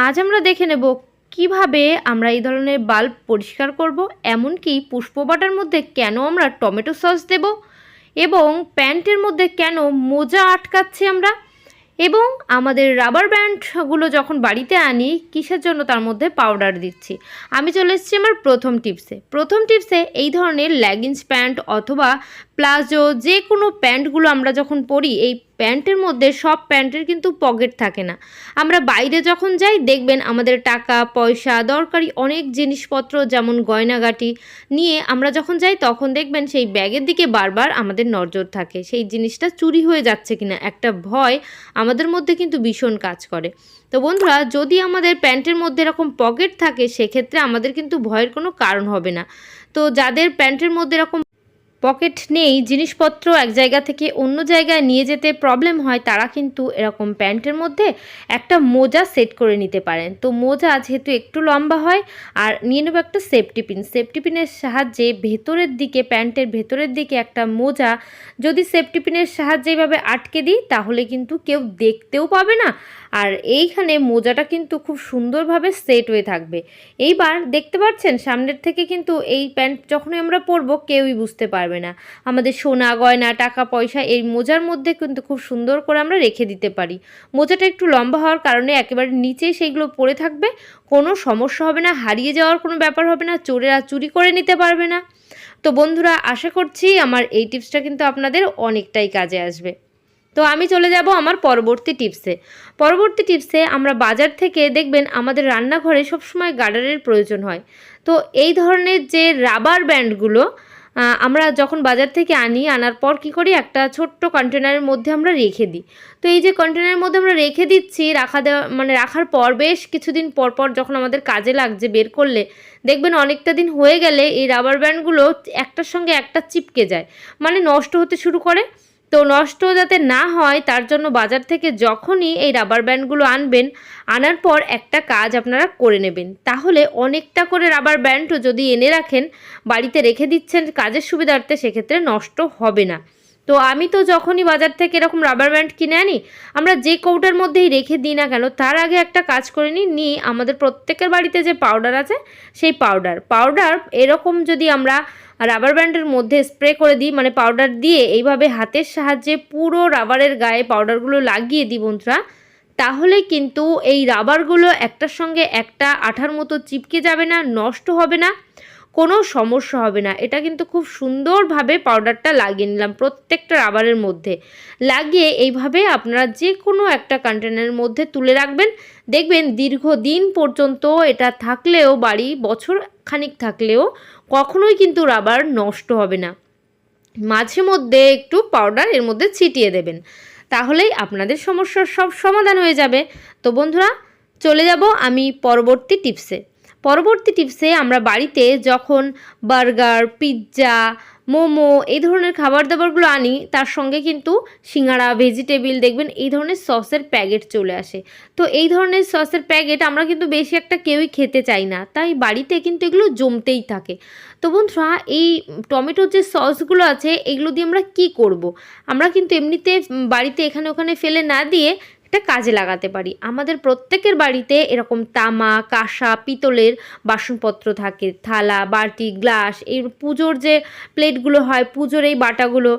আজ আমরা দেখে নেব কিভাবে আমরা এই ধরনের বাল্ব পরিষ্কার করব, এমনকি পুষ্প বাটার মধ্যে কেন আমরা টমেটো সস দেব এবং প্যান্টের মধ্যে কেন মোজা আটকাচ্ছি আমরা, এবং আমাদের রাবার ব্যান্ডগুলো যখন বাড়িতে আনি কিসের জন্য তার মধ্যে পাউডার দিচ্ছি। আমি চলে এসেছি আমার প্রথম টিপসে এই ধরনের লেগিংস প্যান্ট অথবা প্লাজো যে কোনো প্যান্টগুলো আমরা যখন পরি, এই প্যান্টের মধ্যে সব প্যান্টের কিন্তু পকেট থাকে না। আমরা বাইরে যখন যাই দেখবেন আমাদের টাকা পয়সা দরকারি অনেক জিনিসপত্র যেমন গয়নাগাটি নিয়ে আমরা যখন যাই তখন দেখবেন সেই ব্যাগের দিকে বারবার আমাদের নজর থাকে, সেই জিনিসটা চুরি হয়ে যাচ্ছে কিনা একটা ভয় আমাদের মধ্যে কিন্তু ভীষণ কাজ করে। তো বন্ধুরা, যদি আমাদের প্যান্টের মধ্যে এরকম পকেট থাকে সেক্ষেত্রে আমাদের কিন্তু ভয়ের কোনো কারণ হবে না। তো যাদের প্যান্টের মধ্যে এরকম পকেট নেই, জিনিসপত্র এক জায়গা থেকে অন্য জায়গায় নিয়ে যেতে প্রবলেম হয়, তারা কিন্তু এরকম প্যান্টের মধ্যে একটা মোজা সেট করে নিতে পারেন। তো মোজা যেহেতু একটু লম্বা হয়, আর নিয়ে নেব একটা সেফটি পিনের সাহায্যে ভেতরের দিকে, প্যান্টের ভেতরের দিকে একটা মোজা যদি সেফটি পিনের সাহায্যে এইভাবে আটকে দিই তাহলে কিন্তু কেউ দেখতেও পাবে না, আর এইখানে মোজাটা কিন্তু খুব সুন্দরভাবে সেট হয়ে থাকবে। এইবার দেখতে পাচ্ছেন সামনের থেকে কিন্তু এই প্যান্ট যখনই আমরা পরবো কেউই বুঝতে পারবে না। আমাদের সোনা গয়না টাকা পয়সা এই মোজার মধ্যে কিন্তু খুব সুন্দর করে আমরা রেখে দিতে পারি। মোজাটা একটু লম্বা হওয়ার কারণে একেবারে নিচেই সেইগুলো পড়ে থাকবে, কোনো সমস্যা হবে না, হারিয়ে যাওয়ার কোনো ব্যাপার হবে না, চোরেরা চুরি করে নিতে পারবে না। তো বন্ধুরা, আশা করছি আমার এই টিপসটা কিন্তু আপনাদের অনেকটাই কাজে আসবে। তো আমি চলে যাব আমার পরবর্তী টিপসে আমরা বাজার থেকে দেখবেন আমাদের রান্নাঘরে সবসময় গার্ডারের প্রয়োজন হয়। তো এই ধরনের যে রাবার ব্যান্ডগুলো আমরা যখন বাজার থেকে আনার পর কী করি, একটা ছোট্ট কন্টেনারের মধ্যে আমরা রেখে দিই। তো এই যে কন্টেনারের মধ্যে আমরা রেখে দিচ্ছি, রাখার পর বেশ কিছুদিন পর পর যখন আমাদের কাজে লাগছে বের করলে দেখবেন অনেকটা দিন হয়ে গেলে এই রাবার ব্যান্ডগুলো একটার সঙ্গে একটা চিপকে যায়, মানে নষ্ট হতে শুরু করে। তো নষ্ট যাতে না হয় তার জন্য বাজার থেকে যখনই এই রাবার ব্যান্ডগুলো আনার পর একটা কাজ আপনারা করে নেবেন, তাহলে অনেকটা করে রাবার ব্যান্ডও যদি এনে রাখেন, বাড়িতে রেখে দিচ্ছেন কাজের সুবিধার্থে, সেক্ষেত্রে নষ্ট হবে না। তো আমি তো যখনই বাজার থেকে এরকম রাবার ব্যান্ড কিনে আনি, আমরা যে কৌটার মধ্যেই রেখে দিই না কেন তার আগে একটা কাজ করে নিই আমাদের প্রত্যেকের বাড়িতে যে পাউডার আছে সেই পাউডার এরকম যদি আমরা রাবার ব্যান্ডের মধ্যে স্প্রে করে দিই, মানে পাউডার দিয়ে এইভাবে হাতের সাহায্যে পুরো রাবারের গায়ে পাউডারগুলো লাগিয়ে দিই বন্ধুরা, তাহলে কিন্তু এই রাবারগুলো একটার সঙ্গে একটা আঠার মতো চিপকে যাবে না, নষ্ট হবে না, কোনো সমস্যা হবে না। এটা কিন্তু খুব সুন্দরভাবে পাউডারটা লাগিয়ে নিলাম প্রত্যেকটা রাবারের মধ্যে। লাগিয়ে এইভাবে আপনারা যে কোনো একটা কন্টেনারের মধ্যে তুলে রাখবেন, দেখবেন দীর্ঘদিন পর্যন্ত এটা থাকলেও, বাড়ি বছর খানিক থাকলেও কখনোই কিন্তু রাবার নষ্ট হবে না। মাঝে মধ্যে একটু পাউডার এর মধ্যে ছিটিয়ে দেবেন, তাহলেই আপনাদের সমস্যার সব সমাধান হয়ে যাবে। তো বন্ধুরা, চলে যাব আমি পরবর্তী টিপসে আমরা বাড়িতে যখন বার্গার পিৎজা মোমো এই ধরনের খাবার দাবারগুলো আনি, তার সঙ্গে কিন্তু সিঙ্গাড়া ভেজিটেবিল দেখবেন এই ধরনের সসের প্যাকেট চলে আসে। তো এই ধরনের সসের প্যাকেট আমরা কিন্তু বেশি একটা কেউই খেতে চাই না, তাই বাড়িতে কিন্তু এগুলো জমতেই থাকে। তো বন্ধুরা, এই টমেটোর যে সসগুলো আছে এগুলো দিয়ে আমরা কি করব, আমরা কিন্তু এমনিতে বাড়িতে এখানে ওখানে ফেলে না দিয়ে এটা কাজে লাগাতে পারি। আমাদের প্রত্যেকের বাড়িতে এরকম তামা কাঁসা পিতলের বাসনপত্র থাকে, থালা বাটি গ্লাস, এই পুজোর যে প্লেটগুলো হয়, পুজোর এই বাটাগুলো,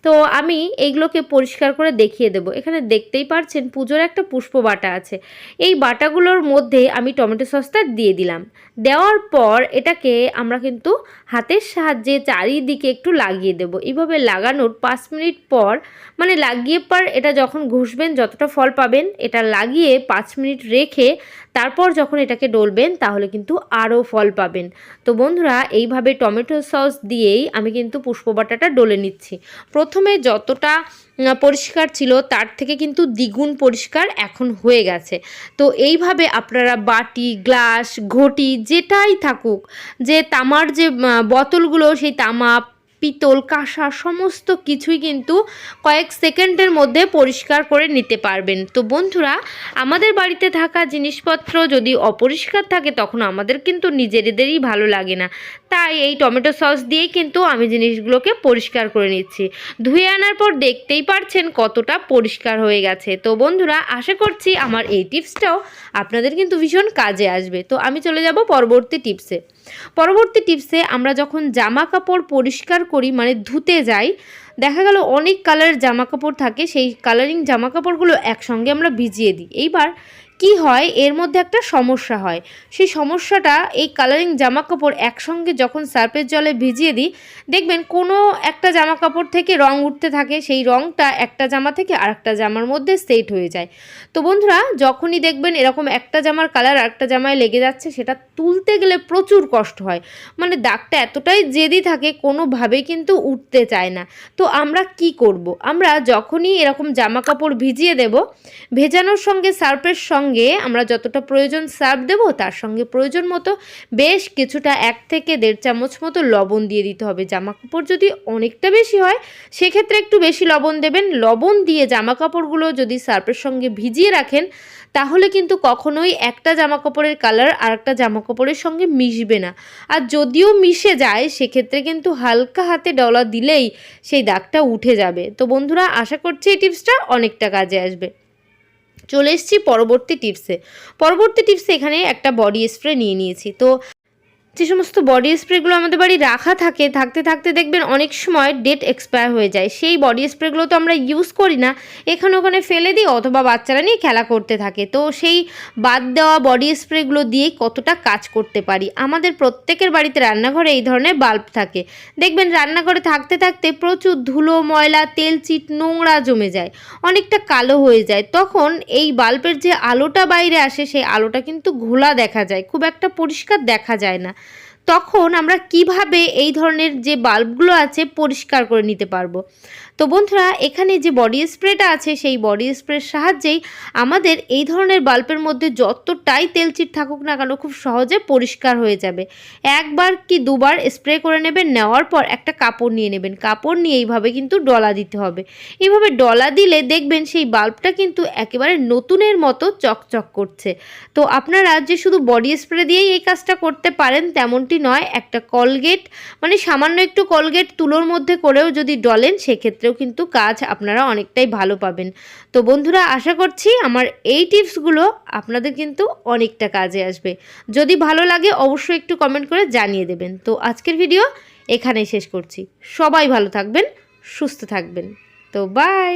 তো আমি এইগুলোকে পরিষ্কার করে দেখিয়ে দেবো। এখানে দেখতেই পাচ্ছেন পুজোর একটা পুষ্প বাটা আছে, এই বাটাগুলোর মধ্যে আমি টমেটো সসটা দিয়ে দিলাম। দেওয়ার পর এটাকে আমরা কিন্তু হাতের সাহায্যে চারিদিকে একটু লাগিয়ে দেবো। এইভাবে লাগানোর 5 মিনিট পর, মানে লাগিয়ে পর এটা যখন ঘষবেন যতটা ফল পাবেন, এটা লাগিয়ে 5 মিনিট রেখে তারপর যখন এটাকে ডলবেন তাহলে কিন্তু আরও ফল পাবেন। তো বন্ধুরা, এইভাবে টমেটো সস দিয়েই আমি কিন্তু পুষ্প বাটাটা ডলে নিচ্ছি। প্রথমে যতটা পরিষ্কার ছিল তার থেকে কিন্তু দ্বিগুণ পরিষ্কার এখন হয়ে গেছে। তো এইভাবে আপনারা বাটি গ্লাস ঘটি যেটাই থাকুক, যে তামার যে বোতলগুলো, সেই তামা পিতল কাঁসা সমস্ত কিছুই কিন্তু কয়েক সেকেন্ডের মধ্যে পরিষ্কার করে নিতে পারবেন। তো বন্ধুরা, আমাদের বাড়িতে থাকা জিনিসপত্র যদি অপরিষ্কার থাকে তখন আমাদের কিন্তু নিজেদেরই ভালো লাগে না, তাই এই টমেটো সস দিয়েই কিন্তু আমি জিনিসগুলোকে পরিষ্কার করে নিচ্ছি। ধুয়ে আনার পর দেখতেই পারছেন কতটা পরিষ্কার হয়ে গেছে। তো বন্ধুরা, আশা করছি আমার এই টিপসটাও আপনাদের কিন্তু ভীষণ কাজে আসবে। তো আমি চলে যাব পরবর্তী টিপসে। আমরা যখন জামা কাপড় পরিষ্কার করি, মানে ধুতে যাই, দেখা গেল অনেক কালারের জামা কাপড় থাকে, সেই কালারিং জামা কাপড়গুলো একসঙ্গে আমরা ভিজিয়ে দিই। এইবার কি হয়, এর মধ্যে একটা সমস্যা হয়। সেই সমস্যাটা, এই কালারিং জামা কাপড় একসঙ্গে যখন সার্ফের জলে ভিজিয়ে দিই, দেখবেন কোনো একটা জামা কাপড় থেকে রং উঠতে থাকে, সেই রংটা একটা জামা থেকে আরেকটা জামার মধ্যে সেট হয়ে যায়। তো বন্ধুরা, যখনই দেখবেন এরকম একটা জামার কালার আরেকটা জামায় লেগে যাচ্ছে, সেটা তুলতে গেলে প্রচুর কষ্ট হয়। মানে দাগটা এতটাই জেদি থাকে, কোনোভাবেই কিন্তু উঠতে চায় না। তো আমরা কি করব? আমরা যখনই এরকম জামা কাপড় ভিজিয়ে দেব, ভেজানোর সঙ্গে সার্ফের সঙ্গে আমরা যতটা প্রয়োজন সার্ফ দেব, তার সঙ্গে প্রয়োজন মতো বেশ কিছুটা 1 থেকে 1.5 চামচ মতো লবণ দিয়ে দিতে হবে। জামা কাপড় যদি অনেকটা বেশি হয়, সেক্ষেত্রে একটু বেশি লবণ দেবেন। লবণ দিয়ে জামা কাপড়গুলো যদি সার্ফের সঙ্গে ভিজিয়ে রাখেন, তাহলে কিন্তু কখনোই একটা জামা কাপড়ের কালার আর একটা জামা কাপড়ের সঙ্গে মিশবে না। আর যদিও মিশে যায়, সেক্ষেত্রে কিন্তু হালকা হাতে ডলা দিলেই সেই দাগটা উঠে যাবে। তো বন্ধুরা, আশা করছি এই টিপসটা অনেকটা কাজে আসবে। চলে এসেছি পরবর্তী টিপসে। এখানে একটা বডি স্প্রে নিয়ে নিয়েছি। তো যে সমস্ত বডি স্প্রেগুলো আমাদের বাড়ি রাখা থাকে, থাকতে থাকতে দেখবেন অনেক সময় ডেট এক্সপায়ার হয়ে যায়। সেই বডি স্প্রেগুলো তো আমরা ইউজ করি না, এখানে ওখানে ফেলে দিই, অথবা বাচ্চারা নিয়ে খেলা করতে থাকে। তো সেই বাদ দেওয়া বডি স্প্রেগুলো দিয়েই কতটা কাজ করতে পারি। আমাদের প্রত্যেকের বাড়িতে রান্নাঘরে এই ধরনের বাল্ব থাকে। দেখবেন রান্নাঘরে থাকতে থাকতে প্রচুর ধুলো, ময়লা, তেল চিট, নোংরা জমে যায়, অনেকটা কালো হয়ে যায়। তখন এই বাল্বের যে আলোটা বাইরে আসে, সেই আলোটা কিন্তু ঘোলা দেখা যায়, খুব একটা পরিষ্কার দেখা যায় না। তখন আমরা কিভাবে এই ধরনের যে বাল্বগুলো আছে পরিষ্কার করে নিতে পারবো? তো বন্ধুরা, এখানে যে বডি স্প্রেটা আছে, সেই বডি স্প্রের সাহায্যেই আমাদের এই ধরনের বাল্বের মধ্যে যতটাই তেলচিট থাকুক না কেন, খুব সহজে পরিষ্কার হয়ে যাবে। 1 বার কি 2 বার স্প্রে করে নেবেন। নেওয়ার পর একটা কাপড় নিয়ে নেবেন, কাপড় নিয়ে এইভাবে কিন্তু ডলা দিতে হবে। এইভাবে ডলা দিলে দেখবেন সেই বাল্বটা কিন্তু একেবারে নতুনের মতো চকচক করছে। তো আপনারা যে শুধু বডি স্প্রে দিয়েই এই কাজটা করতে পারেন তেমনটি নয়, একটা কলগেট, মানে সামান্য একটু কলগেট তুলোর মধ্যে করেও যদি ডলেন, সেক্ষেত্রেও কিন্তু কাজ আপনারা অনেকটাই ভালো পাবেন। তো বন্ধুরা, আশা করছি আমার এই টিপসগুলো আপনাদের কিন্তু অনেকটা কাজে আসবে। যদি ভালো লাগে অবশ্যই একটু কমেন্ট করে জানিয়ে দেবেন। তো আজকের ভিডিও এখানেই শেষ করছি। সবাই ভালো থাকবেন, সুস্থ থাকবেন। তো বাই।